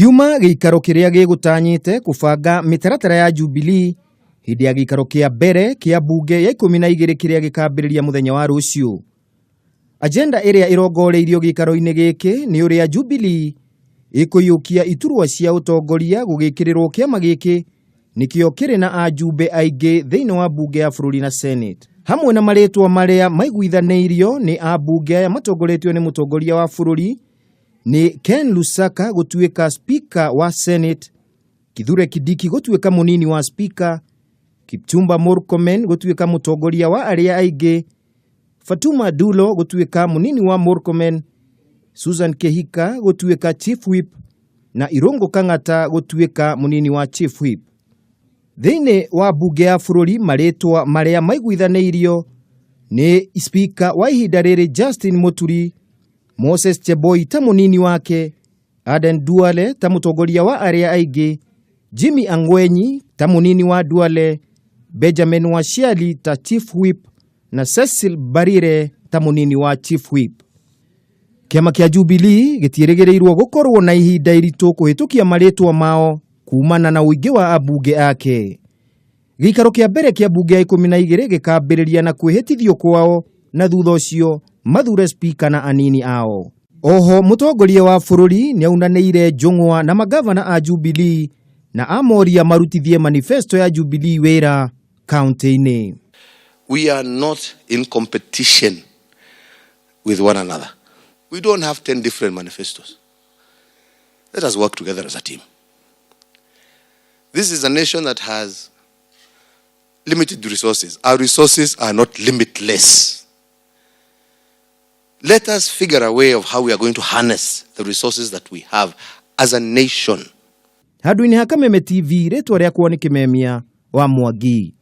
Kiuma giikaro kiria gigutanyite kubanga mitaratara ya Jubilee hindi ya giikaro kia mbere kia bunge ya 12 kiria gikambiriria muthenya wa rucio. Agenda iria irongoreirio giikaro-ini giki ni uria Jubilee ikuyukia iturwa cia utongoria gugikirirwo kiama giki nikio kiri na ajumbe aingi thiini wa bunge ya bururi na Senate. Hamwe na maritwa maria maiguithaneirio ni abunge ya matongoretio ni mutongoria wa bururi ni Ken Lusaka gutuika speaker wa Senate, Kithure Kindiki gutuika munini wa speaker, Kipchumba Murkomen gutuika mutongoria wa aria aingi, Fatuma Dulo gutuika munini wa Murkomen, Susan Kehika gutuika chief whip na Irungu Kang'ata gutuika munini wa chief whip. Thiini wa bunge ya bururi maritwa maria maiguithaneirio ni speaker wa ihinda riri Justin Muturi, Moses Cheboi ta munini wake, Aden Duale ta mutongoria wa aria aingi, Jimmy Angwenyi ta munini wa Duale, Benjamin Washiali ta chief whip na Cecil Barire ta munini wa chief whip. Kiama kia Jubilee gitieregereirwo gukorwo na ihinda iritu kuhitukia maritwa mao kumana na uingi wa abunge ake. Giikaro kia mbere kia bunge ya 12 gikambiriria na kwihitithio kwao na thutha ucio mathure speaker na anini ao. Oho mutongoria wa bururi ni aunaniire njung'wa na magavana a Jubilee na amoria marutithie manifesto ya Jubilee wera county-ini. We are not in competition with one another. We don't have 10 different manifestos. Let us work together as a team. This is a nation that has limited resources. Our resources are not limitless. Let us figure a way of how we are going to harness the resources that we have as a nation. Handu-ini ha Kameme TV ritwa riakwa ni Kimemia wa Mwangi.